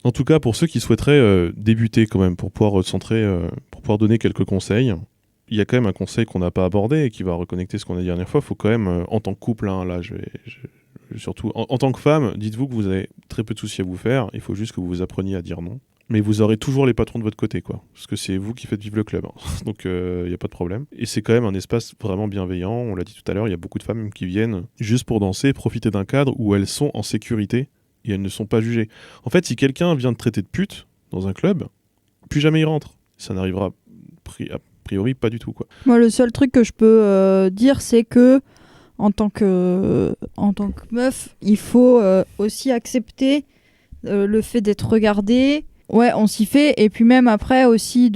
En tout cas, pour ceux qui souhaiteraient débuter quand même, pour pouvoir recentrer, pour pouvoir donner quelques conseils, il y a quand même un conseil qu'on n'a pas abordé et qui va reconnecter ce qu'on a dit la dernière fois. Il faut quand même, en tant que couple, hein, là, surtout, en tant que femme, dites-vous que vous avez très peu de soucis à vous faire. Il faut juste que vous vous appreniez à dire non. Mais vous aurez toujours les patrons de votre côté, quoi. Parce que c'est vous qui faites vivre le club. Hein. Donc, il n'y a pas de problème. Et c'est quand même un espace vraiment bienveillant. On l'a dit tout à l'heure, il y a beaucoup de femmes qui viennent juste pour danser, profiter d'un cadre où elles sont en sécurité et elles ne sont pas jugées. En fait, si quelqu'un vient de traiter de pute dans un club, plus jamais il rentre. Ça n'arrivera a priori pas du tout, quoi. Moi, le seul truc que je peux dire, c'est que en tant que meuf, il faut aussi accepter le fait d'être regardée. Ouais, on s'y fait. Et puis même après aussi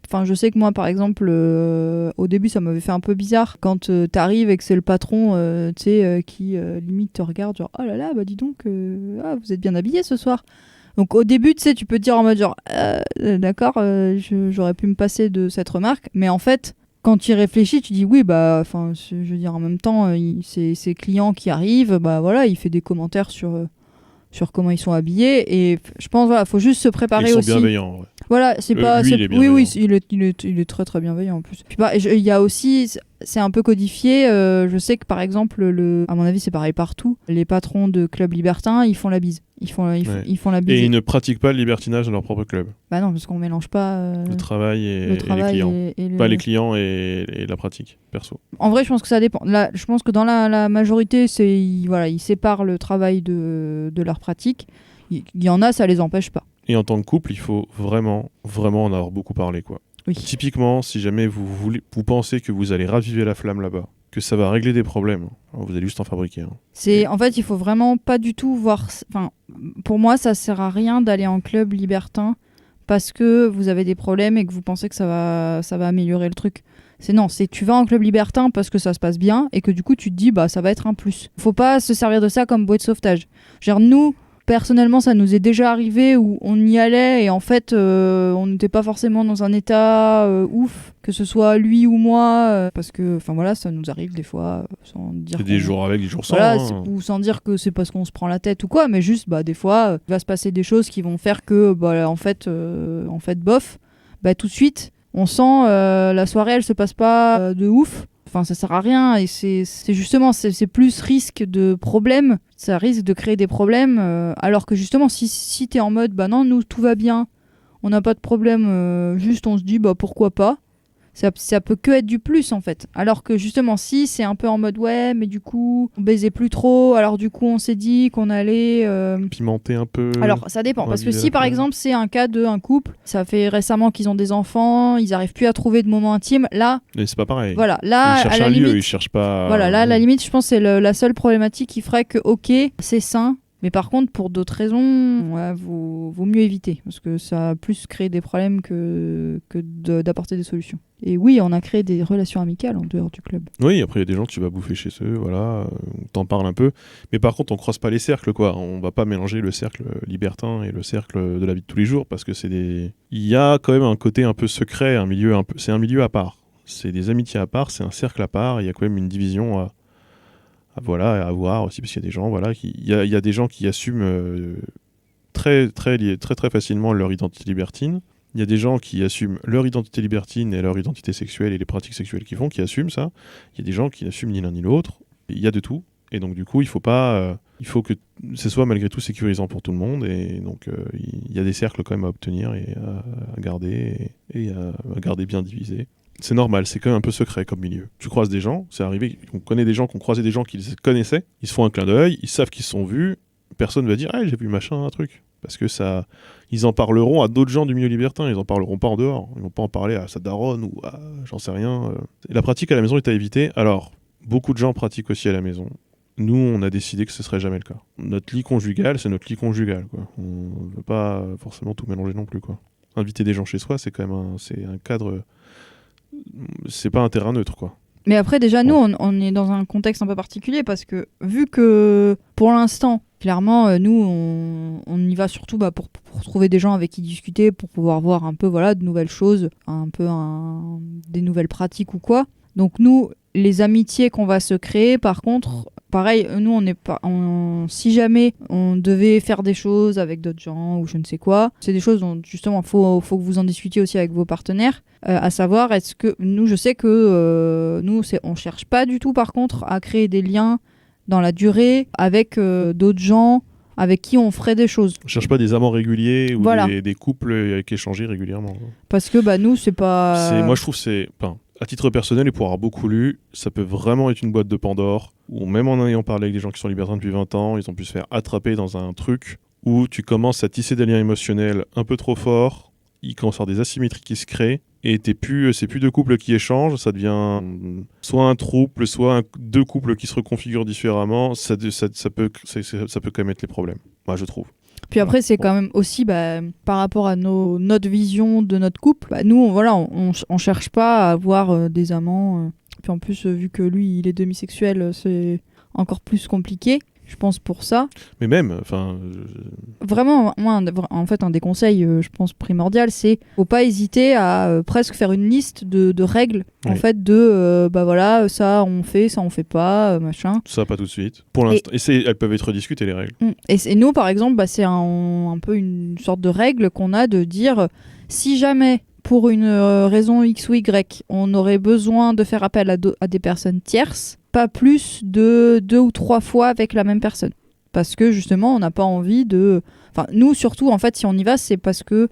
Enfin, je sais que moi, par exemple, au début, ça m'avait fait un peu bizarre quand t'arrives et que c'est le patron, tu sais, qui limite te regarde, genre, oh là là, bah dis donc, vous êtes bien habillé ce soir. Donc au début, tu sais, tu peux te dire en mode genre, d'accord, j'aurais pu me passer de cette remarque. Mais en fait, quand tu y réfléchis, tu dis oui, bah, enfin, je veux dire, en même temps, c'est ses clients qui arrivent, bah voilà, il fait des commentaires sur comment ils sont habillés, et je pense voilà, faut juste se préparer aussi. Ils sont bienveillants, ouais. Voilà, c'est pas lui, c'est... il est bienveillant. Oui, il est très très bienveillant en plus. Puis bah, il y a aussi, c'est un peu codifié, je sais que par exemple à mon avis c'est pareil partout, les patrons de clubs libertins, ils font la bise. Ils font la bise. Et ils ne pratiquent pas le libertinage dans leur propre club. Bah non, parce qu'on mélange pas le travail et les clients. Pas les clients et la pratique, perso. En vrai, je pense que ça dépend. Là, je pense que dans la majorité, ils séparent le travail de leur pratique. Il y en a, ça les empêche pas. Et en tant que couple, il faut vraiment, vraiment en avoir beaucoup parlé, quoi. Oui. Typiquement, si jamais vous pensez que vous allez raviver la flamme là-bas, que ça va régler des problèmes, alors vous allez juste en fabriquer. Hein. En fait, il faut vraiment pas du tout voir... Enfin, pour moi, ça sert à rien d'aller en club libertin parce que vous avez des problèmes et que vous pensez que ça va améliorer le truc. C'est tu vas en club libertin parce que ça se passe bien et que du coup tu te dis bah ça va être un plus. Faut pas se servir de ça comme bouée de sauvetage. Genre nous, personnellement, ça nous est déjà arrivé où on y allait et en fait on n'était pas forcément dans un état ouf, que ce soit lui ou moi, parce que enfin voilà, ça nous arrive des fois sans dire des jours avec, des jours sans. Voilà, ou sans dire que c'est parce qu'on se prend la tête ou quoi, mais juste bah des fois il va se passer des choses qui vont faire que bah en fait bof, bah tout de suite on sent la soirée elle se passe pas de ouf. Enfin, ça sert à rien et c'est justement c'est plus risque de problème, ça risque de créer des problèmes alors que justement si t'es en mode bah non, nous tout va bien, on n'a pas de problème, juste on se dit bah pourquoi pas, ça peut que être du plus en fait. Alors que justement si c'est un peu en mode ouais mais du coup on baisait plus trop, alors du coup on s'est dit qu'on allait pimenter un peu. Alors ça dépend parce que si par exemple c'est un cas d'un couple, ça fait récemment qu'ils ont des enfants, ils arrivent plus à trouver de moments intimes, là mais c'est pas pareil. Voilà, là ils cherchent à la limite, ils cherchent pas. Voilà, là à la limite je pense que c'est la seule problématique qui ferait que ok c'est sain. Mais par contre, pour d'autres raisons, ouais, vaut mieux éviter, parce que ça a plus créé des problèmes que d'apporter des solutions. Et oui, on a créé des relations amicales en dehors du club. Oui, après il y a des gens que tu vas bouffer chez eux, voilà, t'en parles un peu. Mais par contre, on croise pas les cercles, quoi. On va pas mélanger le cercle libertin et le cercle de la vie de tous les jours, parce que il y a quand même un côté un peu secret, c'est un milieu à part. C'est des amitiés à part, c'est un cercle à part, il y a quand même une division à avoir aussi, parce qu'il y a des gens, voilà, il y a des gens qui assument très facilement leur identité libertine. Il y a des gens qui assument leur identité libertine et leur identité sexuelle et les pratiques sexuelles qu'ils font, qui assument ça. Il y a des gens qui n'assument ni l'un ni l'autre. Il y a de tout. Et donc du coup, il faut que ce soit malgré tout sécurisant pour tout le monde. Et donc il y a des cercles quand même à obtenir et à garder et à garder bien divisés. C'est normal, c'est quand même un peu secret comme milieu. Tu croises des gens, c'est arrivé, on connaît des gens qui ont croisé des gens qu'ils connaissaient, ils se font un clin d'œil, ils savent qu'ils se sont vus, personne ne va dire « Ah, j'ai vu machin, un truc ». Parce que ça, ils en parleront à d'autres gens du milieu libertin, ils en parleront pas en dehors, ils vont pas en parler à sa daronne ou à j'en sais rien. La pratique à la maison est à éviter. Alors, beaucoup de gens pratiquent aussi à la maison. Nous, on a décidé que ce serait jamais le cas. Notre lit conjugal, c'est notre lit conjugal, quoi. On ne veut pas forcément tout mélanger non plus, quoi. Inviter des gens chez soi, c'est quand même un cadre... C'est pas un terrain neutre, quoi. Mais après, déjà, nous, on est dans un contexte un peu particulier parce que, vu que, pour l'instant, clairement, nous, on y va surtout pour trouver des gens avec qui discuter, pour pouvoir voir un peu, voilà, de nouvelles choses, un peu des nouvelles pratiques ou quoi. Donc, nous, les amitiés qu'on va se créer, par contre, pareil, nous, on n'est pas. Si jamais on devait faire des choses avec d'autres gens ou je ne sais quoi, c'est des choses dont justement faut que vous en discutiez aussi avec vos partenaires. À savoir, est-ce que nous, je sais que on cherche pas du tout, par contre, à créer des liens dans la durée avec d'autres gens avec qui on ferait des choses. On cherche pas des amants réguliers ou Voilà. des couples avec échanger régulièrement. Parce que nous, c'est pas. Moi, je trouve à titre personnel et pour avoir beaucoup lu, ça peut vraiment être une boîte de Pandore où même en ayant parlé avec des gens qui sont libertins depuis 20 ans, ils ont pu se faire attraper dans un truc où tu commences à tisser des liens émotionnels un peu trop forts, il commence à y avoir des asymétries qui se créent et c'est plus deux couples qui échangent, ça devient soit un trouble, soit deux couples qui se reconfigurent différemment, ça peut quand même être les problèmes, moi je trouve. Puis après, c'est quand même aussi par rapport à notre vision de notre couple. Nous, on cherche pas à avoir des amants. Puis en plus, vu que lui, il est demisexuel, c'est encore plus compliqué. Je pense pour ça. Mais même, Vraiment, moi, en fait, un des conseils, je pense, primordial, c'est faut pas hésiter à presque faire une liste de règles, en fait, voilà, ça on fait pas, machin. Ça, pas tout de suite. Pour l'instant. Elles peuvent être discutées, les règles. Et nous, par exemple, c'est un peu une sorte de règle qu'on a de dire, si jamais, pour une raison X ou Y, on aurait besoin de faire appel à des personnes tierces, pas plus de 2 ou 3 fois avec la même personne. Parce que justement, on n'a pas envie de... Enfin, nous, surtout, en fait, si on y va, c'est parce que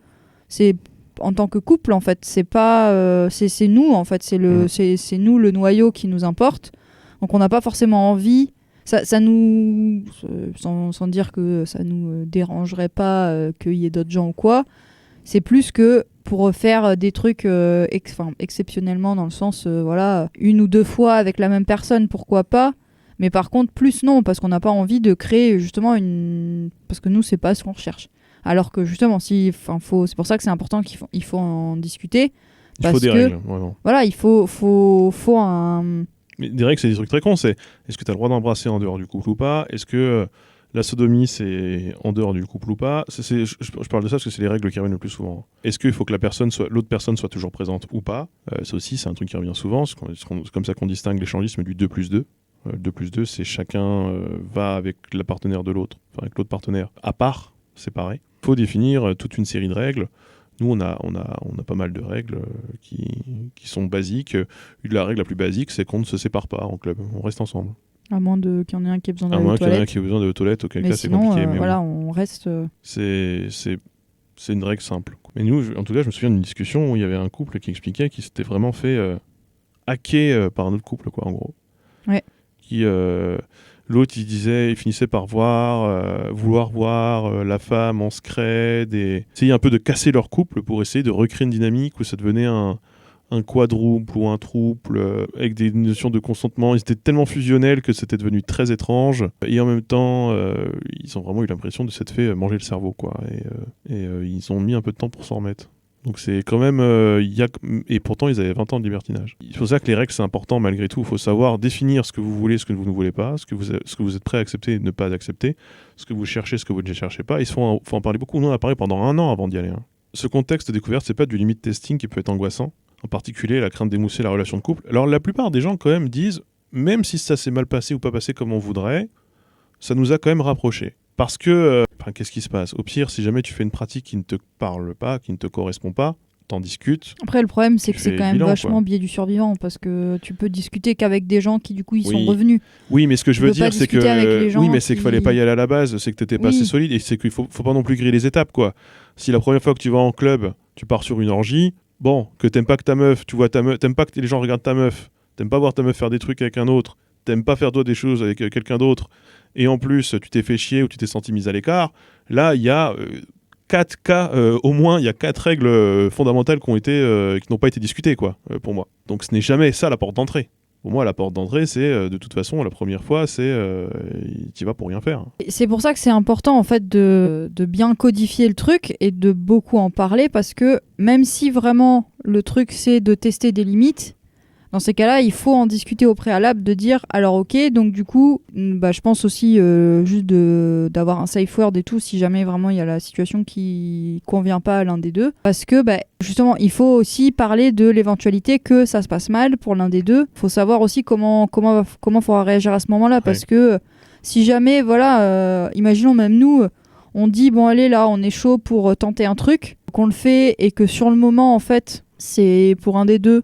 c'est en tant que couple, en fait. C'est pas... c'est nous, en fait. C'est nous, le noyau qui nous importe. Donc, on n'a pas forcément envie... Ça nous... Sans dire que ça nous dérangerait pas qu'il y ait d'autres gens ou quoi. C'est plus que pour faire des trucs exceptionnellement dans le sens, voilà, 1 ou 2 fois avec la même personne, pourquoi pas. Mais par contre, plus non, parce qu'on n'a pas envie de créer justement parce que nous, c'est pas ce qu'on recherche. Alors que justement, c'est pour ça que c'est important qu'il faut en discuter. Il faut des règles, vraiment. Voilà, il faut un... Mais des règles, c'est des trucs très cons. C'est est-ce que tu as le droit d'embrasser en dehors du couple ou pas ? Est-ce que la sodomie, c'est en dehors du couple ou pas ? Je parle de ça parce que c'est les règles qui reviennent le plus souvent. Est-ce qu'il faut que l'autre personne soit toujours présente ou pas ? Ça aussi, c'est un truc qui revient souvent. C'est comme ça qu'on distingue l'échangisme du 2+2. 2+2, c'est chacun va avec la partenaire de l'autre, enfin avec l'autre partenaire, à part, séparé. Il faut définir toute une série de règles. Nous, on a pas mal de règles qui sont basiques. La règle la plus basique, c'est qu'on ne se sépare pas en club. On reste ensemble. À moins qu'il y en ait un qui ait besoin d'aller aux toilettes. À moins qu'il y en ait un qui ait besoin de toilettes, auquel cas c'est compliqué. Mais voilà, on reste... C'est une règle simple. Mais nous, en tout cas, je me souviens d'une discussion où il y avait un couple qui expliquait qu'il s'était vraiment fait hacker par un autre couple, quoi, en gros. Ouais. L'autre, il finissait par vouloir voir la femme en scred et essayer un peu de casser leur couple pour essayer de recréer une dynamique où ça devenait un quadruple ou un trouble avec des notions de consentement. Ils étaient tellement fusionnels que c'était devenu très étrange et en même temps ils ont vraiment eu l'impression de s'être fait manger le cerveau, quoi. Et ils ont mis un peu de temps pour s'en remettre. Donc c'est quand même... et pourtant, ils avaient 20 ans de libertinage. Il faut savoir que les règles, c'est important malgré tout. Il faut savoir définir ce que vous voulez, ce que vous ne voulez pas, ce que vous êtes prêt à accepter et ne pas accepter, ce que vous cherchez, ce que vous ne cherchez pas. Il faut en parler beaucoup. Nous, on a parlé pendant 1 an avant d'y aller. Ce contexte de découverte, c'est pas du limit testing qui peut être angoissant. En particulier, la crainte d'émousser la relation de couple. Alors, la plupart des gens, quand même, disent, même si ça s'est mal passé ou pas passé comme on voudrait, ça nous a quand même rapprochés. Parce que, qu'est-ce qui se passe ? Au pire, si jamais tu fais une pratique qui ne te parle pas, qui ne te correspond pas, t'en discutes. Après, le problème, c'est que c'est quand même vachement biais du survivant, parce que tu peux discuter qu'avec des gens qui, du coup, ils sont revenus. Oui, mais ce que je veux dire, c'est que... Oui, mais c'est qu'il fallait pas y aller à la base, c'est que t'étais pas assez solide, et c'est qu'il faut pas non plus griller les étapes, quoi. Si la première fois que tu vas en club, tu pars sur une orgie, bon, que t'aimes pas que ta meuf, tu vois ta meuf, t'aimes pas que les gens regardent ta meuf, t'aimes pas voir ta meuf faire des trucs avec un autre, t'aimes pas faire toi des choses avec quelqu'un d'autre, et en plus tu t'es fait chier ou tu t'es senti mise à l'écart, là il y a 4 cas, au moins il y a 4 règles fondamentales qui n'ont pas été discutées, quoi, pour moi. Donc ce n'est jamais ça la porte d'entrée. Pour moi, la porte d'entrée, c'est de toute façon, la première fois, c'est tu y vas pour rien faire. C'est pour ça que c'est important, en fait, de bien codifier le truc et de beaucoup en parler, parce que même si vraiment le truc, c'est de tester des limites, Dans ces cas-là, il faut en discuter au préalable, de dire alors ok, donc du coup, je pense aussi juste d'avoir un safe word et tout, si jamais vraiment il y a la situation qui convient pas à l'un des deux. Parce que justement, il faut aussi parler de l'éventualité que ça se passe mal pour l'un des deux. Il faut savoir aussi comment faudra réagir à ce moment-là, parce que si jamais, voilà, imaginons même nous, on dit bon allez là, on est chaud pour tenter un truc, qu'on le fait et que sur le moment en fait, c'est pour un des deux,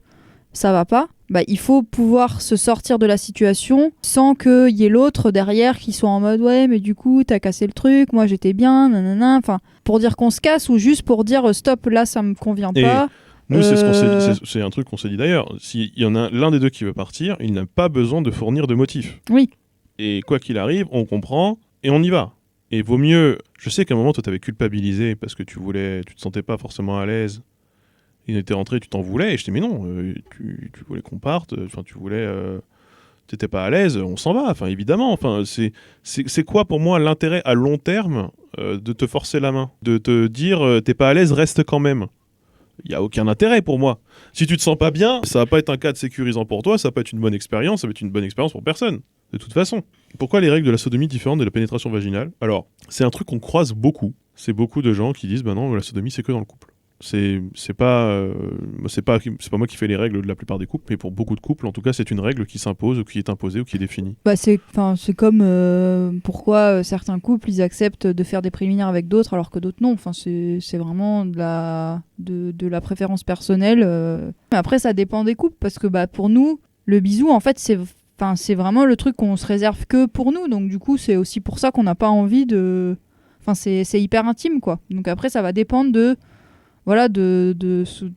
ça va pas. Il faut pouvoir se sortir de la situation sans qu'il y ait l'autre derrière qui soit en mode ouais mais du coup t'as cassé le truc, moi j'étais bien, nanana, enfin pour dire qu'on se casse ou juste pour dire stop là ça me convient pas. Nous c'est ce qu'on s'est dit, c'est un truc qu'on s'est dit d'ailleurs, s'il y en a l'un des deux qui veut partir, il n'a pas besoin de fournir de motif. Oui. Et quoi qu'il arrive, on comprend et on y va. Et vaut mieux, je sais qu'à un moment toi t'avais culpabilisé parce que tu te sentais pas forcément à l'aise. Il était rentré, tu t'en voulais, et je t'ai dit mais non, tu voulais qu'on parte, enfin t'étais pas à l'aise, on s'en va, enfin évidemment, enfin c'est quoi pour moi l'intérêt à long terme de te forcer la main, de te dire t'es pas à l'aise, reste quand même. Il y a aucun intérêt pour moi. Si tu te sens pas bien, ça va pas être un cadre sécurisant pour toi, ça va pas être une bonne expérience, ça va être une bonne expérience pour personne, de toute façon. Pourquoi les règles de la sodomie différentes de la pénétration vaginale ? Alors, c'est un truc qu'on croise beaucoup. C'est beaucoup de gens qui disent bah non, la sodomie c'est que dans le couple. C'est pas moi qui fais les règles de la plupart des couples, mais pour beaucoup de couples, en tout cas, c'est une règle qui s'impose, ou qui est imposée, ou qui est définie. C'est comme pourquoi certains couples ils acceptent de faire des préliminaires avec d'autres alors que d'autres non. Enfin, c'est vraiment de la préférence personnelle. Après, ça dépend des couples parce que pour nous, le bisou, en fait, c'est vraiment le truc qu'on se réserve que pour nous. Donc du coup, c'est aussi pour ça qu'on n'a pas envie de. Enfin, c'est hyper intime, quoi. Donc après, ça va dépendre de. Voilà,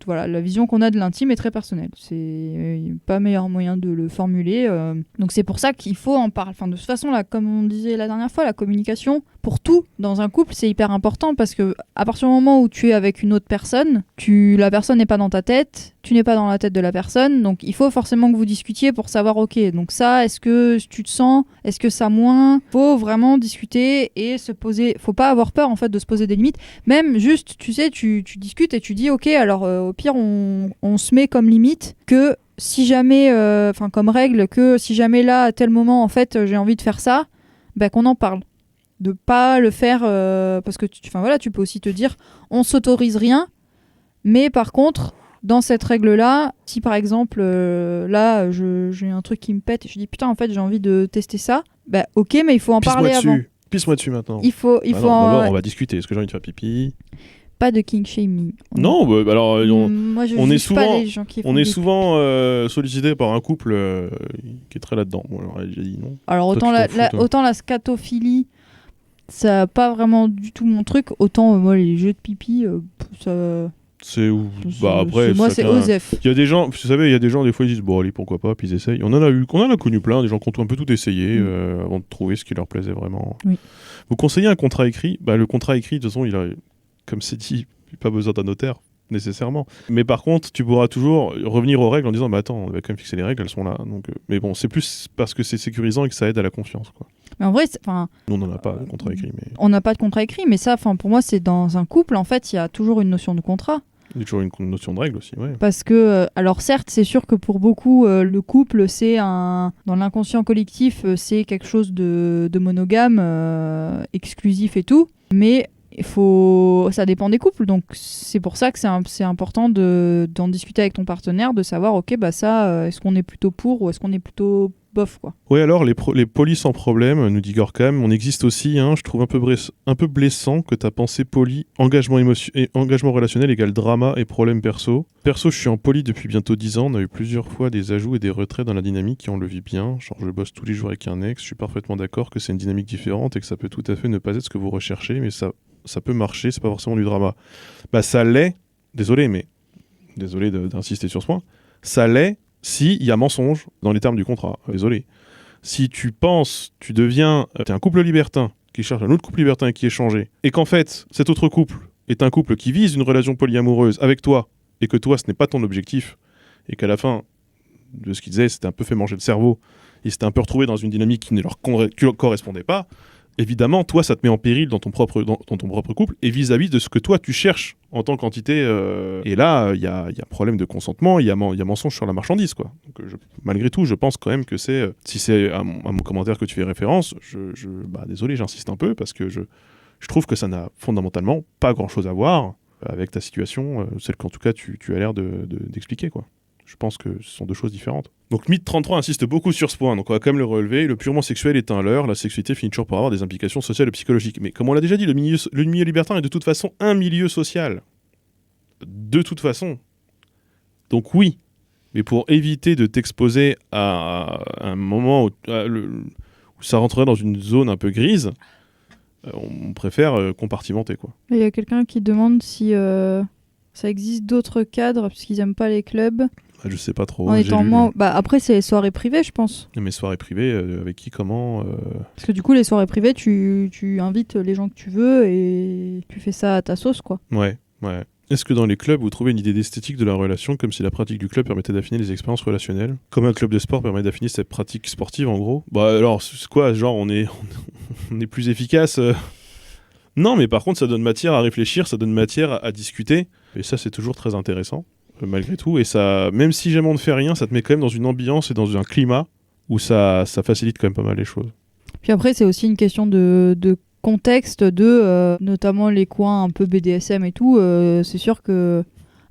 voilà, la vision qu'on a de l'intime est très personnelle. C'est pas meilleur moyen de le formuler. Donc c'est pour ça qu'il faut en parler. Enfin, de toute façon, là, comme on disait la dernière fois, la communication, pour tout dans un couple, c'est hyper important parce que à partir du moment où tu es avec une autre personne, la personne n'est pas dans ta tête, tu n'es pas dans la tête de la personne. Donc il faut forcément que vous discutiez pour savoir, ok, donc ça, est-ce que tu te sens, est-ce que ça moins. Faut vraiment discuter et se poser. Faut pas avoir peur en fait de se poser des limites. Même juste, tu sais, tu discutes et tu dis ok alors au pire on se met comme limite que si jamais comme règle que si jamais là à tel moment en fait j'ai envie de faire ça qu'on en parle, de pas le faire parce que tu peux aussi te dire on s'autorise rien, mais par contre dans cette règle là si par exemple là j'ai un truc qui me pète et je dis putain en fait j'ai envie de tester ça, ok mais il faut en parler avant. Pisse-moi dessus maintenant. Il faut d'abord on va discuter, est-ce que j'ai envie de faire pipi? Pas de king shaming. Non, alors moi je on est juge souvent, pas les gens qui font on est des souvent sollicité par un couple qui est très là-dedans. Bon, alors elle a déjà dit non. Alors autant la scatophilie, ça n'a pas vraiment du tout mon truc. Autant moi les jeux de pipi, ça. C'est où après. Moi c'est Osef. Il y a des gens, vous savez, il y a des gens des fois ils disent bon allez pourquoi pas, puis ils essayent. On en a connu plein, des gens qui ont un peu tout essayé avant de trouver ce qui leur plaisait vraiment. Oui. Vous conseillez un contrat écrit ? Le contrat écrit de toute façon il a, comme c'est dit, pas besoin d'un notaire nécessairement. Mais par contre, tu pourras toujours revenir aux règles en disant attends, on va quand même fixer les règles, elles sont là. Donc, mais bon, c'est plus parce que c'est sécurisant et que ça aide à la confiance, quoi. Mais en vrai, nous on n'en a pas de contrat écrit, mais on n'a pas de contrat écrit, mais ça, pour moi, c'est dans un couple. En fait, il y a toujours une notion de contrat. il y a toujours une notion de règle aussi, ouais. Parce que, alors certes, c'est sûr que pour beaucoup, le couple, dans l'inconscient collectif, c'est quelque chose de monogame, exclusif et tout. Mais ça dépend des couples, donc c'est pour ça que c'est important d'en discuter avec ton partenaire, de savoir ok ça est-ce qu'on est plutôt pour ou est-ce qu'on est plutôt bof quoi. Oui, alors les polis sans problème, nous dit Gorkam, on existe aussi, je trouve un peu blessant que ta pensée poli, engagement relationnel égale drama et problème perso. Perso, je suis en poli depuis bientôt 10 ans, on a eu plusieurs fois des ajouts et des retraits dans la dynamique et on le vit bien, genre je bosse tous les jours avec un ex, je suis parfaitement d'accord que c'est une dynamique différente et que ça peut tout à fait ne pas être ce que vous recherchez, mais ça peut marcher, c'est pas forcément du drama. Ça l'est, désolé d'insister sur ce point, ça l'est s'il y a mensonge dans les termes du contrat, désolé. Si tu penses, t'es un couple libertin qui cherche un autre couple libertin qui est changé, et qu'en fait, cet autre couple est un couple qui vise une relation polyamoureuse avec toi, et que toi, ce n'est pas ton objectif, et qu'à la fin de ce qu'ils disaient, c'était un peu fait manger le cerveau, et c'était un peu retrouvé dans une dynamique qui ne leur correspondait pas, évidemment, toi, ça te met en péril dans ton propre couple et vis-à-vis de ce que toi, tu cherches en tant qu'entité. Et là, il y a problème de consentement, il y a mensonge sur la marchandise, quoi. Donc, malgré tout, je pense quand même que c'est... si c'est à mon commentaire que tu fais référence, désolé, j'insiste un peu, parce que je trouve que ça n'a fondamentalement pas grand-chose à voir avec ta situation, celle qu'en tout cas tu as l'air d'expliquer, quoi. Je pense que ce sont deux choses différentes. Donc Mythe 33 insiste beaucoup sur ce point, donc on va quand même le relever. Le purement sexuel est un leurre, la sexualité finit toujours par avoir des implications sociales et psychologiques. Mais comme on l'a déjà dit, le milieu libertin est de toute façon un milieu social. De toute façon. Donc oui, mais pour éviter de t'exposer à un moment où ça rentrerait dans une zone un peu grise, on préfère compartimenter, quoi. Il y a quelqu'un qui demande si ça existe d'autres cadres, puisqu'ils n'aiment pas les clubs. Je sais pas trop. En étant après, c'est les soirées privées, je pense. Mais soirées privées, avec qui, comment Parce que du coup, les soirées privées, tu invites les gens que tu veux et tu fais ça à ta sauce, quoi. Ouais. Est-ce que dans les clubs, vous trouvez une idée d'esthétique de la relation, comme si la pratique du club permettait d'affiner les expériences relationnelles ? Comme un club de sport permet d'affiner cette pratique sportive, en gros ? Bah alors, c'est quoi ? Genre, on est plus efficace Non, mais par contre, ça donne matière à réfléchir, ça donne matière à discuter. Et ça, c'est toujours très intéressant, malgré tout. Et ça, même si jamais on ne fait rien, ça te met quand même dans une ambiance et dans un climat où ça facilite quand même pas mal les choses. Puis après, c'est aussi une question de contexte, notamment les coins un peu BDSM et tout. C'est sûr que,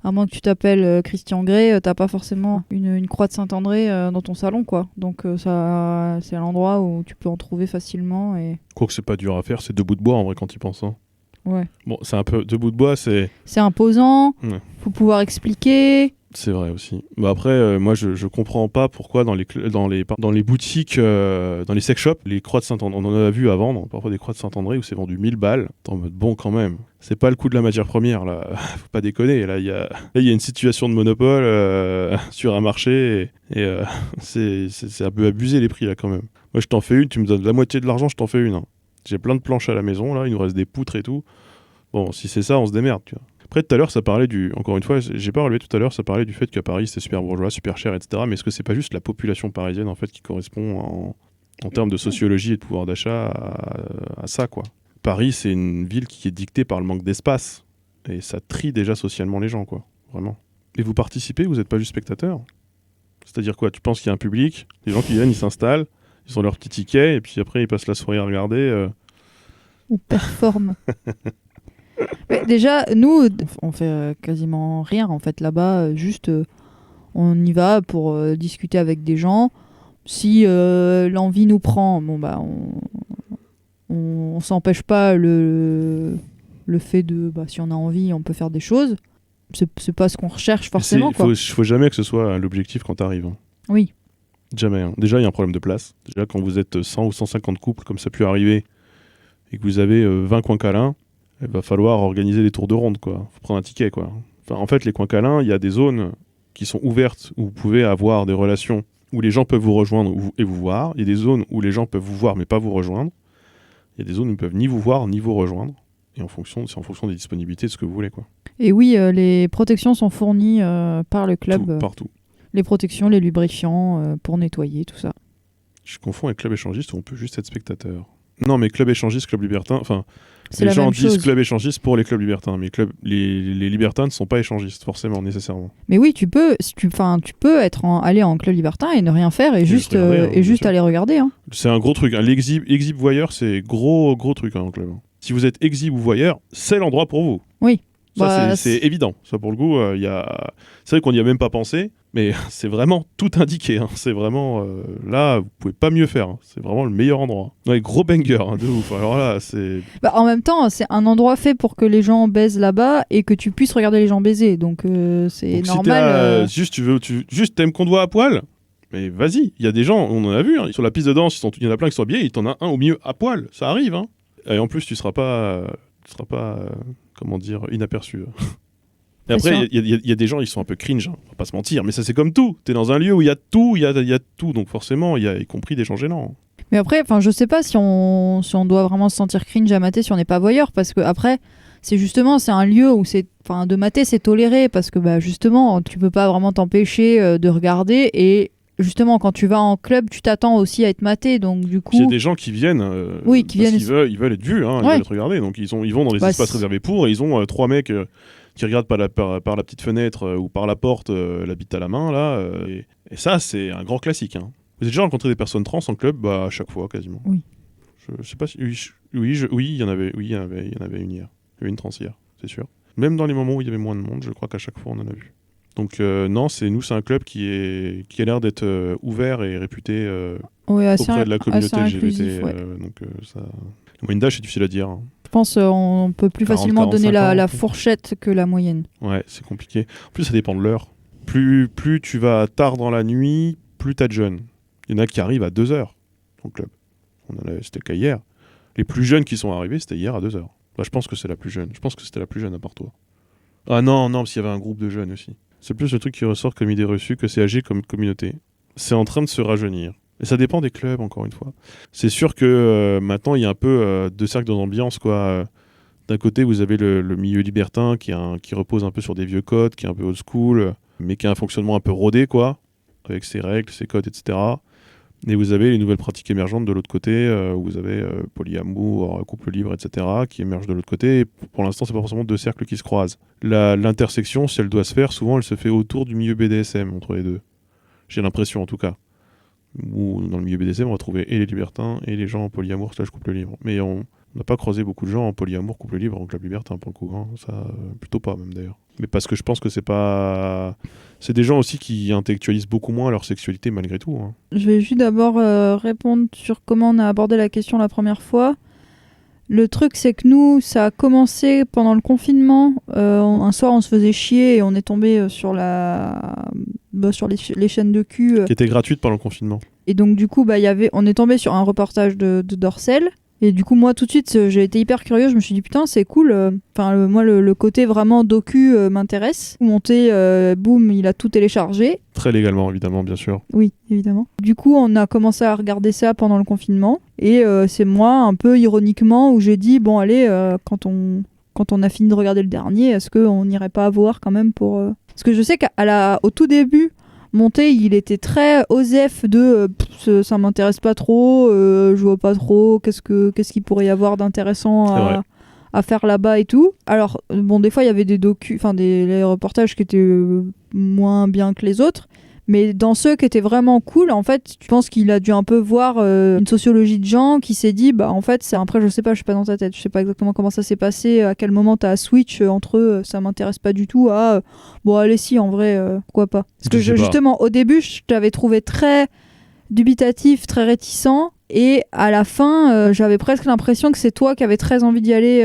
à moins que tu t'appelles Christian Grey, t'as pas forcément une croix de Saint-André dans ton salon, quoi. Donc ça, c'est l'endroit où tu peux en trouver facilement. Et... Quoique c'est pas dur à faire, c'est 2 bouts de bois en vrai quand tu y penses. Hein. Ouais. Bon, c'est un peu 2 bouts de bois, c'est... C'est imposant, faut pouvoir expliquer... C'est vrai aussi. Bah après, moi, je comprends pas pourquoi dans les boutiques, dans les sex shops, les croix de Saint-André, on en a vu avant, parfois des croix de Saint-André où c'est vendu 1000 balles. T'es en mode bon quand même. C'est pas le coût de la matière première, là. Faut pas déconner. Là, il y a une situation de monopole sur un marché et c'est un peu abusé les prix, là, quand même. Moi, je t'en fais une, tu me donnes la moitié de l'argent, je t'en fais une. Hein. J'ai plein de planches à la maison, là. Il nous reste des poutres et tout. Bon, si c'est ça, on se démerde, tu vois. Après, tout à l'heure, ça parlait encore une fois, j'ai pas relevé tout à l'heure, ça parlait du fait qu'à Paris, c'était super bourgeois, super cher, etc. Mais est-ce que c'est pas juste la population parisienne, en fait, qui correspond en termes de sociologie et de pouvoir d'achat à ça, quoi. Paris, c'est une ville qui est dictée par le manque d'espace. Et ça trie déjà socialement les gens, quoi. Vraiment. Et vous participez, vous n'êtes pas juste spectateur. C'est-à-dire quoi ? Tu penses qu'il y a un public, les gens qui viennent, ils s'installent, ils ont leur petit ticket, et puis après, ils passent la soirée à regarder. On performe. Mais déjà, nous, on fait quasiment rien en fait là-bas. Juste, on y va pour discuter avec des gens. Si l'envie nous prend, bon bah, on s'empêche pas le fait de, si on a envie, on peut faire des choses. C'est pas ce qu'on recherche forcément. Faut jamais que ce soit l'objectif quand t'arrives. Hein. Oui. Jamais. Hein. Déjà, il y a un problème de place. Déjà, quand vous êtes 100 ou 150 couples, comme ça a pu arriver, et que vous avez 20 coins câlins, il va falloir organiser des tours de ronde, quoi. Faut prendre un ticket, quoi. Enfin, en fait, les coins câlins, il y a des zones qui sont ouvertes où vous pouvez avoir des relations où les gens peuvent vous rejoindre et vous voir. Il y a des zones où les gens peuvent vous voir mais pas vous rejoindre. Il y a des zones où ils ne peuvent ni vous voir ni vous rejoindre. Et c'est en fonction des disponibilités de ce que vous voulez, quoi. Et oui, les protections sont fournies par le club. Partout. Les protections, les lubrifiants pour nettoyer, tout ça. Je confonds avec club échangiste où on peut juste être spectateur. Non, mais club échangiste, club libertin, enfin... C'est les la gens même disent chose. club échangiste pour les clubs libertins, mais les libertins ne sont pas échangistes, forcément, nécessairement. Mais oui, tu peux aller en club libertin et ne rien faire et juste aller regarder. Hein. C'est un gros truc. Hein. L'exhib voyeur, c'est gros truc en club. Si vous êtes exhib ou voyeur, c'est l'endroit pour vous. Oui. Ça, c'est évident. Ça, pour le coup, c'est vrai qu'on n'y a même pas pensé, mais c'est vraiment tout indiqué. Hein. C'est vraiment... là, vous pouvez pas mieux faire. Hein. C'est vraiment le meilleur endroit. Ouais, gros banger, hein, de ouf. Alors là, c'est... en même temps, c'est un endroit fait pour que les gens baisent là-bas et que tu puisses regarder les gens baiser. Donc, c'est normal. Si juste t'aimes qu'on te voit à poil, mais vas-y. Il y a des gens, on en a vu, hein, sur la piste de danse, il y en a plein qui sont habillés, il t'en a un au milieu à poil. Ça arrive. Hein. Et en plus, tu seras pas comment dire, inaperçu. Et après, il y a des gens, ils sont un peu cringe, hein, on va pas se mentir, mais ça c'est comme tout. T'es dans un lieu où il y a tout, il y a tout, donc forcément, il y a y compris des gens gênants. Mais après, je sais pas si on doit vraiment se sentir cringe à mater si on n'est pas voyeur, parce que après, c'est un lieu où de mater c'est toléré, parce que justement, tu peux pas vraiment t'empêcher de regarder et justement, quand tu vas en club, tu t'attends aussi à être maté, donc du coup... Il y a des gens qui viennent, ils veulent être vus, hein, ils veulent être regardés, donc ils vont dans les espaces réservés pour, et ils ont 3 mecs qui regarde par la petite fenêtre ou par la porte la bite à la main, là. Et ça, c'est un grand classique. Hein. Vous avez déjà rencontré des personnes trans en club? Bah, à chaque fois, quasiment. Oui. Je sais pas si... Oui, il y en avait une hier. Il y avait une trans hier, c'est sûr. Même dans les moments où il y avait moins de monde, je crois qu'à chaque fois, on en a vu. Donc non, c'est un club qui a l'air d'être ouvert et réputé auprès de la communauté LGBT. Ça... La moyenne d'âge, c'est difficile à dire. Hein. Je pense on peut plus 40, facilement donner 45 ans. la fourchette que la moyenne. Ouais, c'est compliqué. En plus, ça dépend de l'heure. Plus tu vas tard dans la nuit, plus t'as de jeunes. Il y en a qui arrivent à 2h au club. C'était le cas hier. Les plus jeunes qui sont arrivés, c'était hier à 2h. Bah, je pense que c'est la plus jeune. Je pense que c'était la plus jeune à part toi. Ah non, parce qu'il y avait un groupe de jeunes aussi. C'est plus le truc qui ressort comme idée reçue que c'est âgé comme communauté. C'est en train de se rajeunir. Et ça dépend des clubs, encore une fois. C'est sûr que maintenant, il y a un peu deux cercles d'ambiance, quoi. D'un côté, vous avez le milieu libertin qui repose un peu sur des vieux codes, qui est un peu old school, mais qui a un fonctionnement un peu rodé, quoi, avec ses règles, ses codes, etc. Et vous avez les nouvelles pratiques émergentes de l'autre côté, où vous avez polyamour, couple libre, etc., qui émergent de l'autre côté. Et pour l'instant, c'est pas forcément deux cercles qui se croisent. L'intersection, si elle doit se faire, souvent elle se fait autour du milieu BDSM, entre les deux. J'ai l'impression, en tout cas. Où dans le milieu BDSM, on va trouver et les libertins et les gens en polyamour / couple libre. Mais on n'a pas croisé beaucoup de gens en polyamour, couple libre, en club libertin, pour le coup. Hein. Ça, plutôt pas, même d'ailleurs. Mais parce que je pense que c'est pas... C'est des gens aussi qui intellectualisent beaucoup moins leur sexualité malgré tout. Hein. Je vais juste d'abord répondre sur comment on a abordé la question la première fois. Le truc, c'est que nous, ça a commencé pendant le confinement. Un soir, on se faisait chier et on est tombé sur les chaînes de cul. Qui était gratuite pendant le confinement. Et donc, du coup, on est tombé sur un reportage de Dorsel. Et du coup, moi, tout de suite, j'ai été hyper curieux. Je me suis dit, putain, c'est cool. Moi, le côté vraiment docu m'intéresse. Monté, boum, il a tout téléchargé. Très légalement, évidemment, bien sûr. Oui, évidemment. Du coup, on a commencé à regarder ça pendant le confinement. Et c'est moi, un peu ironiquement, où j'ai dit, bon, allez, quand on a fini de regarder le dernier, est-ce qu'on n'irait pas voir quand même pour... Parce que je sais qu'au tout début... Monté, il était très osef de ça m'intéresse pas trop, je vois pas trop qu'est-ce qu'il pourrait y avoir d'intéressant à faire là-bas et tout. Alors bon, des fois il y avait des les reportages qui étaient moins bien que les autres, mais dans ceux qui étaient vraiment cool, en fait, je pense qu'il a dû un peu voir une sociologie de gens qui s'est dit, bah en fait, après je sais pas dans ta tête, je sais pas exactement comment ça s'est passé, à quel moment t'as switch entre ça m'intéresse pas du tout à bon allez si en vrai pourquoi pas. Parce que justement au début je t'avais trouvé très dubitatif, très réticent. Et à la fin, j'avais presque l'impression que c'est toi qui avais très envie d'y aller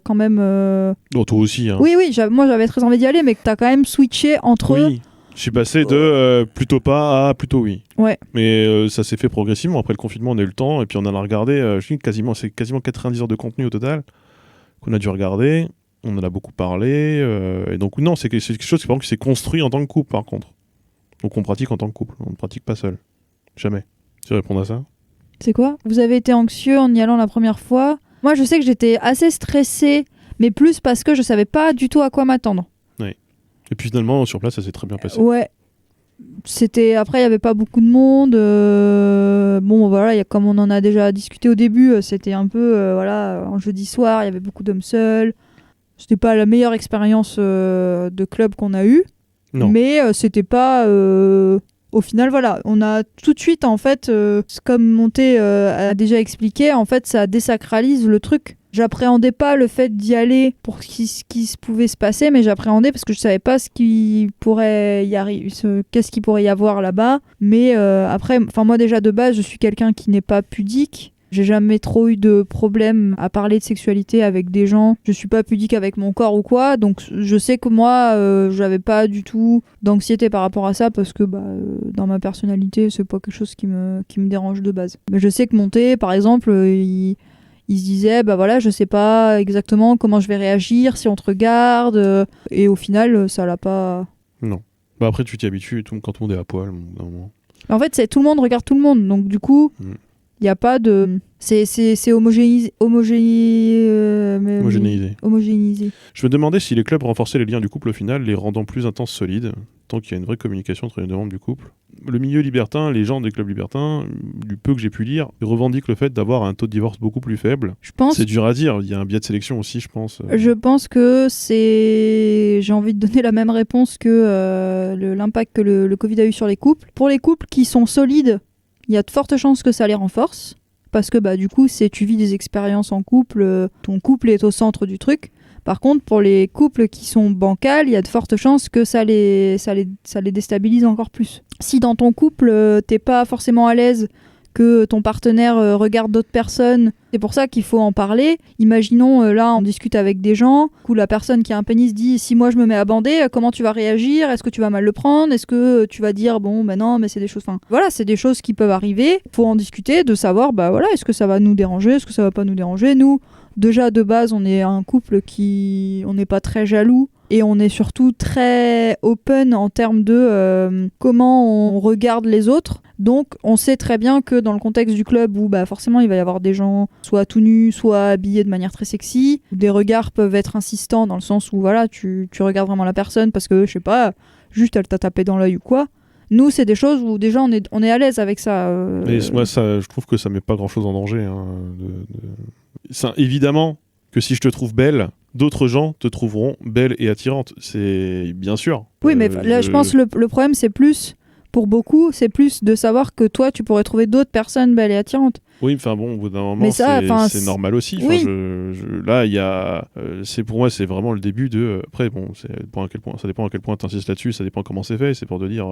quand même. Non, toi aussi. Hein. Oui, moi j'avais très envie d'y aller, mais que t'as quand même switché entre eux. Je suis passé de plutôt pas à plutôt oui. Ouais. Mais ça s'est fait progressivement. Après le confinement, on a eu le temps et puis on a regardé. C'est quasiment 90 heures de contenu au total qu'on a dû regarder. On en a beaucoup parlé. Et donc, non, c'est quelque chose qui s'est construit en tant que couple, par contre. Donc, on pratique en tant que couple. On ne pratique pas seul. Jamais. Tu veux répondre à ça? C'est quoi? Vous avez été anxieux en y allant la première fois? Moi, je sais que j'étais assez stressée, mais plus parce que je savais pas du tout à quoi m'attendre. Oui. Et puis finalement, sur place, ça s'est très bien passé. Ouais. Après, il y avait pas beaucoup de monde. Bon, voilà, comme on en a déjà discuté au début, c'était un peu, un jeudi soir, il y avait beaucoup d'hommes seuls. C'était pas la meilleure expérience de club qu'on a eue. Non. Mais c'était pas... Au final, voilà, on a tout de suite, en fait, comme Monté a déjà expliqué, en fait, ça désacralise le truc. J'appréhendais pas le fait d'y aller pour ce qui pouvait se passer, mais j'appréhendais parce que je savais pas ce qui pourrait y arriver, qu'est-ce qu'il pourrait y avoir là-bas. Mais après, moi déjà de base, je suis quelqu'un qui n'est pas pudique. J'ai jamais trop eu de problème à parler de sexualité avec des gens. Je suis pas pudique avec mon corps ou quoi, donc je sais que moi, j'avais pas du tout d'anxiété par rapport à ça parce que dans ma personnalité, c'est pas quelque chose qui me dérange de base. Mais je sais que Monté, par exemple, il se disait, je sais pas exactement comment je vais réagir si on te regarde, et au final, ça l'a pas... Non. Après, tu t'y habitues quand tout le monde est à poil. En fait, tout le monde regarde tout le monde, donc du coup... Il n'y a pas de... C'est homogénéisé. Je me demandais si les clubs renforçaient les liens du couple au final, les rendant plus intenses, solides, tant qu'il y a une vraie communication entre les deux membres du couple. Le milieu libertin, les gens des clubs libertins, du peu que j'ai pu lire, revendiquent le fait d'avoir un taux de divorce beaucoup plus faible. C'est dur à dire, il y a un biais de sélection aussi, je pense. Je pense que c'est... J'ai envie de donner la même réponse que l'impact que le Covid a eu sur les couples. Pour les couples qui sont solides, il y a de fortes chances que ça les renforce. Parce que du coup, tu vis des expériences en couple, ton couple est au centre du truc. Par contre, pour les couples qui sont bancals, il y a de fortes chances que ça les déstabilise encore plus. Si dans ton couple, t'es pas forcément à l'aise, que ton partenaire regarde d'autres personnes, c'est pour ça qu'il faut en parler. Imaginons, là, on discute avec des gens, où la personne qui a un pénis dit « Si moi je me mets à bander, comment tu vas réagir ? Est-ce que tu vas mal le prendre ? Est-ce que tu vas dire « Bon, non, mais c'est des choses... » Enfin, voilà, c'est des choses qui peuvent arriver. Faut en discuter, de savoir, est-ce que ça va nous déranger ? Est-ce que ça va pas nous déranger ? Nous, déjà, de base, on est un couple on n'est pas très jaloux. Et on est surtout très open en termes de comment on regarde les autres. Donc, on sait très bien que dans le contexte du club où forcément il va y avoir des gens soit tout nus, soit habillés de manière très sexy, des regards peuvent être insistants dans le sens où voilà, tu regardes vraiment la personne parce que, je sais pas, juste elle t'a tapé dans l'œil ou quoi. Nous, c'est des choses où déjà on est à l'aise avec ça. Mais moi, je trouve que ça met pas grand-chose en danger. Hein, évidemment que si je te trouve belle, d'autres gens te trouveront belle et attirante. C'est bien sûr. Oui, mais là, je pense que le problème, c'est plus, pour beaucoup, c'est plus de savoir que toi, tu pourrais trouver d'autres personnes belles et attirantes. Oui, enfin bon, au bout d'un moment, c'est normal aussi. Oui. Là, il y a... pour moi, c'est vraiment le début de... Après, bon, ça dépend à quel point tu insistes là-dessus, ça dépend comment c'est fait. C'est pour te dire,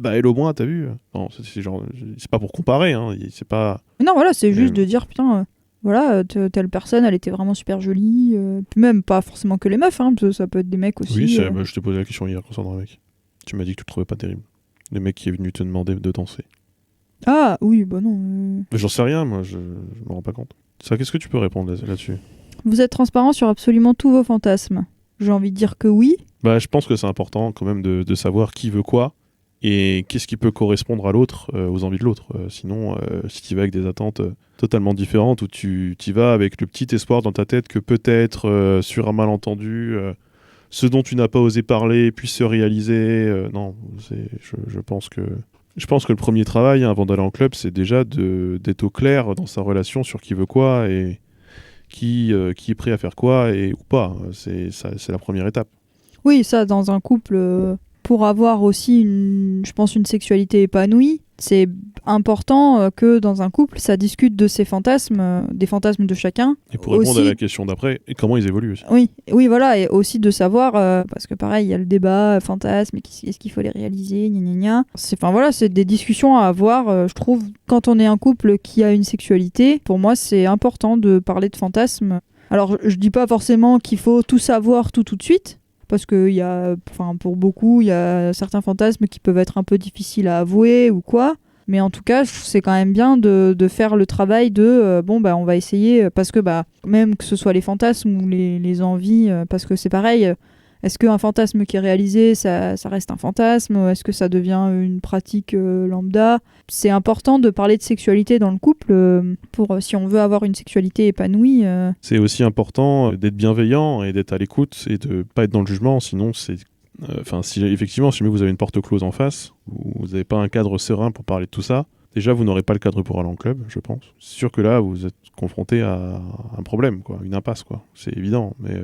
elle au moins, t'as vu. Non, c'est pas pour comparer, hein, c'est pas... Non, voilà, c'est juste de dire, putain... Voilà, telle personne, elle était vraiment super jolie. Puis même, pas forcément que les meufs, hein, ça peut être des mecs aussi. Oui, je t'ai posé la question hier concernant un mec. Tu m'as dit que tu le trouvais pas terrible. Le mec qui est venu te demander de danser. Ah, oui, non. J'en sais rien, moi, je me rends pas compte. Ça, qu'est-ce que tu peux répondre là-dessus ? Vous êtes transparent sur absolument tous vos fantasmes. J'ai envie de dire que oui. Je pense que c'est important quand même de savoir qui veut quoi. Et qu'est-ce qui peut correspondre à l'autre, aux envies de l'autre. Sinon, si tu vas avec des attentes totalement différentes, où tu vas avec le petit espoir dans ta tête que peut-être, sur un malentendu, ce dont tu n'as pas osé parler puisse se réaliser. Non, je pense que le premier travail, avant d'aller en club, c'est déjà d'être au clair dans sa relation sur qui veut quoi et qui est prêt à faire quoi et ou pas. C'est la première étape. Oui, ça, dans un couple... Pour avoir aussi, je pense, une sexualité épanouie, c'est important que dans un couple, ça discute de ses fantasmes, des fantasmes de chacun. Et pour répondre à la question d'après, et comment ils évoluent aussi. Oui, voilà, et aussi de savoir, parce que pareil, il y a le débat, fantasme, est-ce qu'il faut les réaliser, gna gna gna. C'est des discussions à avoir, je trouve, quand on est un couple qui a une sexualité. Pour moi, c'est important de parler de fantasmes. Alors, je dis pas forcément qu'il faut tout savoir tout de suite, parce que pour beaucoup, il y a certains fantasmes qui peuvent être un peu difficiles à avouer ou quoi. Mais en tout cas, c'est quand même bien de faire le travail de on va essayer, parce que même que ce soit les fantasmes ou les envies, parce que c'est pareil, est-ce qu'un fantasme qui est réalisé, ça reste un fantasme ? Est-ce que ça devient une pratique lambda ? C'est important de parler de sexualité dans le couple si on veut avoir une sexualité épanouie. C'est aussi important d'être bienveillant et d'être à l'écoute et de pas être dans le jugement, sinon c'est... si vous avez une porte close en face, vous n'avez pas un cadre serein pour parler de tout ça, déjà vous n'aurez pas le cadre pour aller en club, je pense. C'est sûr que là, vous êtes confronté à un problème, quoi, une impasse, quoi. C'est évident, mais...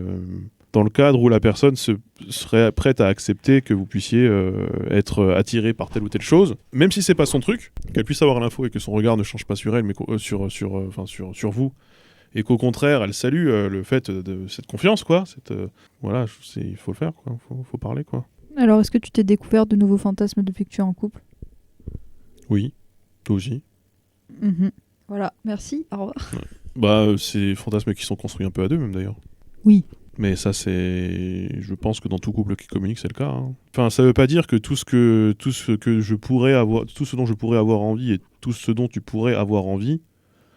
dans le cadre où la personne serait prête à accepter que vous puissiez être attiré par telle ou telle chose, même si c'est pas son truc, qu'elle puisse avoir l'info et que son regard ne change pas sur elle, mais sur vous, et qu'au contraire, elle salue le fait de cette confiance, quoi. Il faut le faire, quoi. Faut parler, quoi. Alors, est-ce que tu t'es découvert de nouveaux fantasmes depuis que tu es en couple ? Oui, toi aussi. Voilà, merci, au revoir. Ouais. C'est des fantasmes qui sont construits un peu à deux, même d'ailleurs. Oui. Mais ça, je pense que dans tout couple qui communique, c'est le cas. Hein. Enfin, ça veut pas dire que tout ce dont je pourrais avoir envie et tout ce dont tu pourrais avoir envie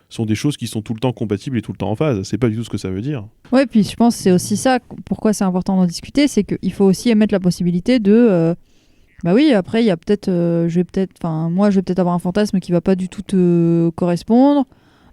sont des choses qui sont tout le temps compatibles et tout le temps en phase. C'est pas du tout ce que ça veut dire. Ouais, puis je pense que c'est aussi ça, pourquoi c'est important d'en discuter, c'est qu'il faut aussi émettre la possibilité de Bah oui, après, il y a peut-être, moi, je vais peut-être avoir un fantasme qui va pas du tout te correspondre.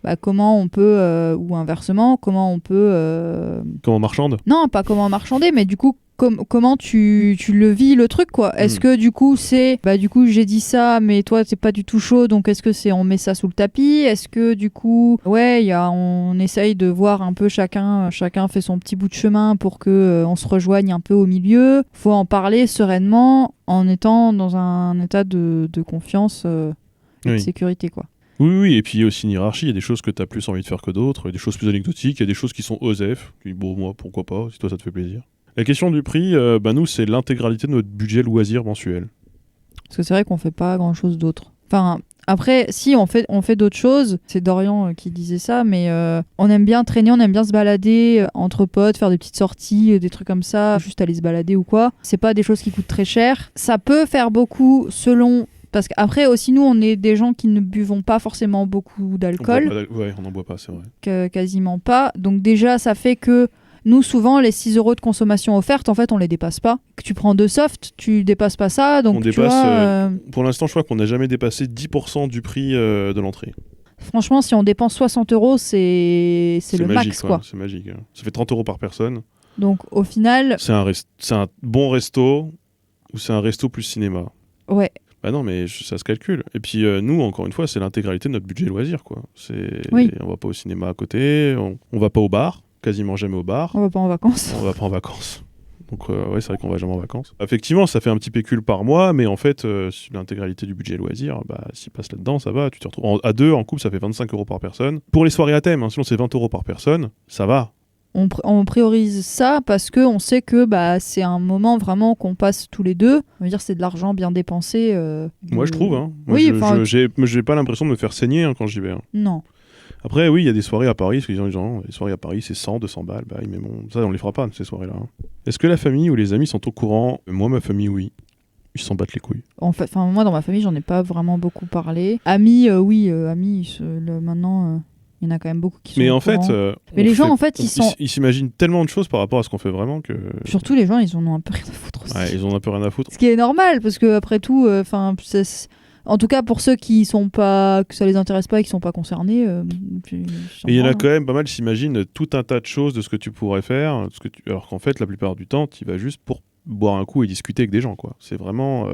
Bah, comment on peut, ou inversement, comment on peut... Comment marchande? Non, pas comment marchander, mais du coup, comment tu le vis le truc, quoi. Est-ce que du coup, c'est... Bah du coup, j'ai dit ça, mais toi, t'es pas du tout chaud, donc est-ce que c'est on met ça sous le tapis? Est-ce que du coup, ouais, on essaye de voir un peu chacun fait son petit bout de chemin pour que on se rejoigne un peu au milieu. Faut en parler sereinement en étant dans un état de confiance et de Oui. sécurité, quoi. Oui, et puis il y a aussi une hiérarchie, il y a des choses que tu as plus envie de faire que d'autres, il y a des choses plus anecdotiques, il y a des choses qui sont OSEF, puis bon, moi, pourquoi pas, si toi ça te fait plaisir. La question du prix, nous, c'est l'intégralité de notre budget loisir mensuel. Parce que c'est vrai qu'on fait pas grand-chose d'autre. Enfin, après, si, on fait d'autres choses. C'est Dorian qui disait ça, mais on aime bien traîner, on aime bien se balader entre potes, faire des petites sorties, des trucs comme ça, juste aller se balader ou quoi. C'est pas des choses qui coûtent très cher. Ça peut faire beaucoup selon... Parce qu'après aussi, nous, on est des gens qui ne buvons pas forcément beaucoup d'alcool. On n'en boit pas, c'est vrai. Quasiment pas. Donc déjà, ça fait que nous, souvent, les 6 € de consommation offerte, en fait, on les dépasse pas. Que tu prends 2 softs, tu dépasses pas ça. Donc, On tu dépasse, vois, pour l'instant, je crois qu'on n'a jamais dépassé 10% du prix de l'entrée. franchement, si on dépense 60 €, c'est le magique, max, quoi. C'est magique. Hein. Ça fait 30 € par personne. Donc, au final... C'est un bon resto ou c'est un resto plus cinéma? Ouais. Bah non, mais ça se calcule. Et puis nous, encore une fois, c'est l'intégralité de notre budget loisir, quoi. Oui. On va pas au cinéma à côté, on va pas au bar, quasiment jamais au bar. On va pas en vacances. On va pas en vacances. Donc ouais, c'est vrai qu'on va jamais en vacances. Effectivement, ça fait un petit pécule par mois, mais en fait, l'intégralité du budget loisir, bah s'il passe là-dedans, ça va. Tu te retrouves à deux en couple, ça fait 25 € par personne. Pour les soirées à thème, hein, sinon c'est 20 € par personne, ça va. On priorise ça parce qu'on sait que bah, c'est un moment vraiment qu'on passe tous les deux. On veut dire c'est de l'argent bien dépensé. Moi, je trouve. Hein. Moi, Oui, j'ai pas l'impression de me faire saigner quand j'y vais. Hein. Non. Après, oui, il y a des soirées à Paris, parce que les gens, les soirées à Paris, c'est 100, 200 balles. Bah, mais bon, ça, on les fera pas, ces soirées-là. Hein. Est-ce que la famille ou les amis sont au courant? Moi, ma famille, oui. Ils s'en battent les couilles. Moi, dans ma famille, j'en ai pas vraiment beaucoup parlé. Amis, oui, amis, maintenant... Il y en a quand même beaucoup qui sont mais au en fait, courant. Mais les gens, en fait, ils s'imaginent tellement de choses par rapport à ce qu'on fait vraiment que... Surtout les gens, ils en ont un peu rien à foutre aussi. Ouais, ils en ont un peu rien à foutre. Ce qui est normal, parce que après tout, en tout cas pour ceux qui sont pas, que ça les intéresse pas et qui sont pas concernés. Et il y en a quand même pas mal qui s'imaginent tout un tas de choses de ce que tu pourrais faire, alors qu'en fait, la plupart du temps, tu y vas juste pour boire un coup et discuter avec des gens, quoi. C'est vraiment...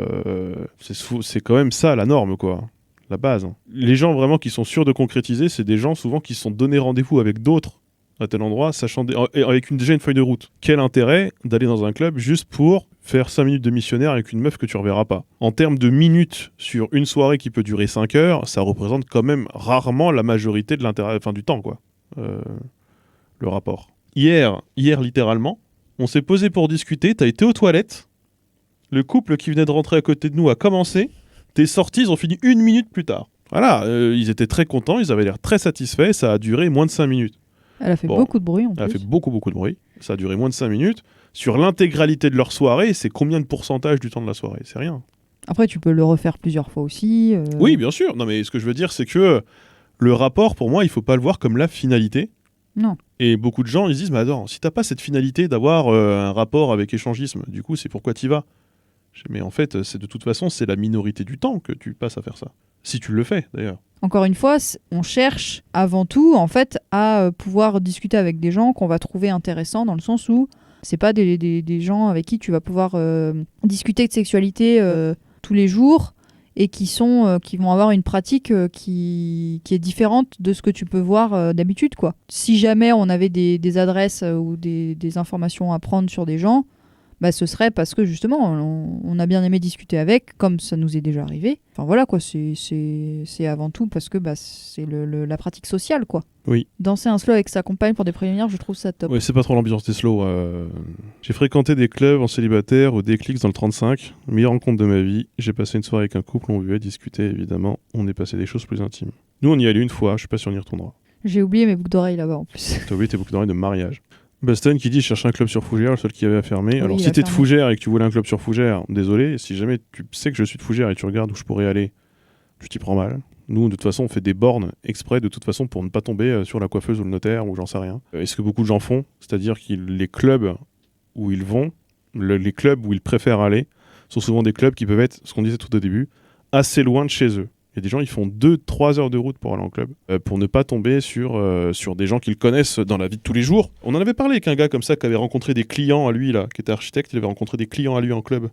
c'est quand même ça, la norme, quoi. La base. Hein. Les gens vraiment qui sont sûrs de concrétiser, c'est des gens souvent qui se sont donné rendez-vous avec d'autres à tel endroit, sachant avec déjà une feuille de route. Quel intérêt d'aller dans un club juste pour faire 5 minutes de missionnaire avec une meuf que tu reverras pas? En termes de minutes sur une soirée qui peut durer 5 heures, ça représente quand même rarement la majorité de l'intérêt, enfin du temps, quoi. Le rapport. Hier, littéralement, on s'est posé pour discuter, t'as été aux toilettes, le couple qui venait de rentrer à côté de nous a commencé, t'es sorti, ils ont fini 1 minute plus tard. Voilà, ils étaient très contents, ils avaient l'air très satisfaits, ça a duré moins de 5 minutes. Elle a fait beaucoup de bruit en plus. Elle a fait beaucoup de bruit, ça a duré moins de 5 minutes. Sur l'intégralité de leur soirée, c'est combien de pourcentage du temps de la soirée? C'est rien. Après, tu peux le refaire plusieurs fois aussi. Oui, bien sûr. Non, mais ce que je veux dire, c'est que le rapport, pour moi, il faut pas le voir comme la finalité. Non. Et beaucoup de gens, ils se disent, mais attends, si t'as pas cette finalité d'avoir un rapport avec échangisme, du coup, c'est pourquoi t'y vas. Mais en fait, c'est de toute façon, c'est la minorité du temps que tu passes à faire ça. Si tu le fais, d'ailleurs. Encore une fois, on cherche avant tout, en fait, à pouvoir discuter avec des gens qu'on va trouver intéressants, dans le sens où c'est pas des gens avec qui tu vas pouvoir discuter de sexualité tous les jours et qui vont avoir une pratique qui est différente de ce que tu peux voir d'habitude, quoi. Si jamais on avait des adresses ou des informations à prendre sur des gens, bah, ce serait parce que justement on a bien aimé discuter avec, comme ça nous est déjà arrivé. Enfin voilà quoi, c'est avant tout parce que bah, c'est la pratique sociale, quoi. Oui. Danser un slow avec sa compagne pour des préliminaires, je trouve ça top. Ouais, c'est pas trop l'ambiance des slow. J'ai fréquenté des clubs en célibataire au Déclics dans le 35. Meilleure rencontre de ma vie. J'ai passé une soirée avec un couple, on buvait, discutait évidemment. On est passé des choses plus intimes. Nous on y allait une fois, je sais pas si on y retournera. J'ai oublié mes boucles d'oreilles là-bas en plus. T'as oublié tes boucles d'oreilles de mariage. Baston qui dit cherche un club sur Fougères, le seul qui avait à fermer. Oui, alors si t'es de Fougères et que tu voulais un club sur Fougères, désolé, si jamais tu sais que je suis de Fougères et tu regardes où je pourrais aller, tu t'y prends mal. Nous, de toute façon, on fait des bornes exprès, de toute façon, pour ne pas tomber sur la coiffeuse ou le notaire ou j'en sais rien. Et ce que beaucoup de gens font, c'est-à-dire que les clubs où ils vont, les clubs où ils préfèrent aller, sont souvent des clubs qui peuvent être, ce qu'on disait tout au début, assez loin de chez eux. Il y a des gens, ils font 2-3 heures de route pour aller en club, pour ne pas tomber sur des gens qu'ils connaissent dans la vie de tous les jours. On en avait parlé avec un gars comme ça qui avait rencontré des clients à lui, là, qui était architecte, il avait rencontré des clients à lui en club.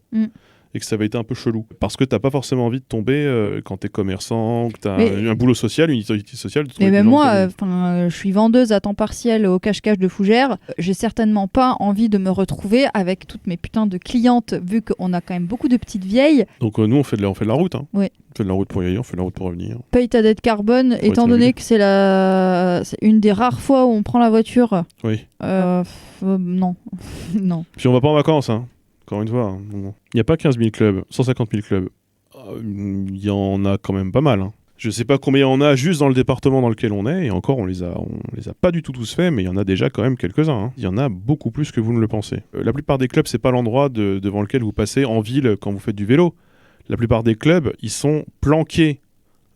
Et que ça avait été un peu chelou. Parce que t'as pas forcément envie de tomber quand t'es commerçant, que t'as un boulot social, une utilité sociale. Mais même moi, je suis vendeuse à temps partiel au cache-cache de Fougères. J'ai certainement pas envie de me retrouver avec toutes mes putains de clientes, vu qu'on a quand même beaucoup de petites vieilles. Donc nous, on fait de la route. Hein. Oui. On fait de la route pour y aller, on fait de la route pour revenir. Paye ta dette carbone, étant donné que c'est une des rares fois où on prend la voiture. Oui. Non. Non. Puis on va pas en vacances, hein. Encore une fois, il n'y a pas 15 000 clubs, 150 000 clubs. Il y en a quand même pas mal. Hein. Je ne sais pas combien il y en a juste dans le département dans lequel on est, et encore, on les a pas du tout tous faits, mais il y en a déjà quand même quelques-uns. Hein. Il y en a beaucoup plus que vous ne le pensez. La plupart des clubs, c'est pas l'endroit devant lequel vous passez en ville quand vous faites du vélo. La plupart des clubs, ils sont planqués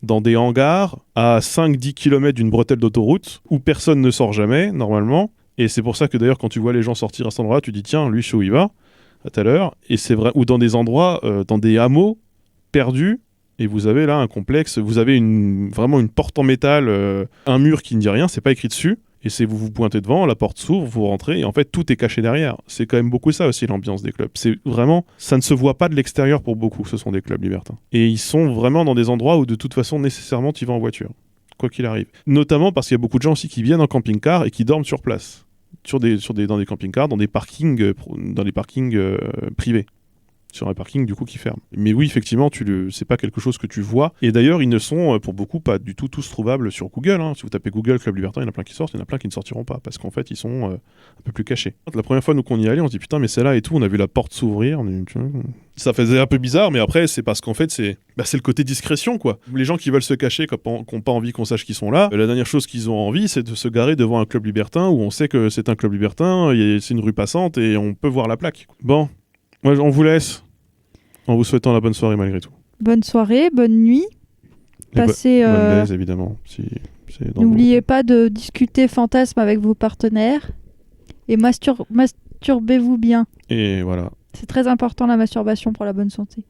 dans des hangars à 5-10 km d'une bretelle d'autoroute, où personne ne sort jamais, normalement. Et c'est pour ça que d'ailleurs, quand tu vois les gens sortir à cet endroit-là, tu dis, tiens, lui, je sais où il va. À tout à l'heure, et c'est vrai, ou dans des endroits, dans des hameaux perdus, et vous avez là un complexe, vous avez vraiment une porte en métal, un mur qui ne dit rien, c'est pas écrit dessus, et vous vous pointez devant, la porte s'ouvre, vous rentrez, et en fait tout est caché derrière. C'est quand même beaucoup ça aussi l'ambiance des clubs. C'est vraiment, ça ne se voit pas de l'extérieur pour beaucoup, ce sont des clubs libertins. Et ils sont vraiment dans des endroits où de toute façon nécessairement tu vas en voiture, quoi qu'il arrive. Notamment parce qu'il y a beaucoup de gens aussi qui viennent en camping-car et qui dorment sur place. Dans des camping-cars, dans des parkings privés. Sur un parking du coup qui ferme. Mais oui, effectivement, c'est pas quelque chose que tu vois. Et d'ailleurs, ils ne sont pour beaucoup pas du tout tous trouvables sur Google. Hein. Si vous tapez Google Club Libertin, il y en a plein qui sortent, il y en a plein qui ne sortiront pas parce qu'en fait, ils sont un peu plus cachés. La première fois nous qu'on y allait, on se dit putain, mais c'est là et tout. On a vu la porte s'ouvrir. Ça faisait un peu bizarre, mais après, c'est parce qu'en fait, c'est le côté discrétion, quoi. Les gens qui veulent se cacher, qui n'ont pas envie qu'on sache qu'ils sont là, la dernière chose qu'ils ont envie, c'est de se garer devant un club libertin où on sait que c'est un club libertin, c'est une rue passante et on peut voir la plaque. Bon, moi, on vous laisse. En vous souhaitant la bonne soirée malgré tout. Bonne soirée, bonne nuit. Passez. Bonne baise, évidemment. N'oubliez pas de discuter fantasme avec vos partenaires. Et masturbez-vous bien. Et voilà. C'est très important la masturbation pour la bonne santé.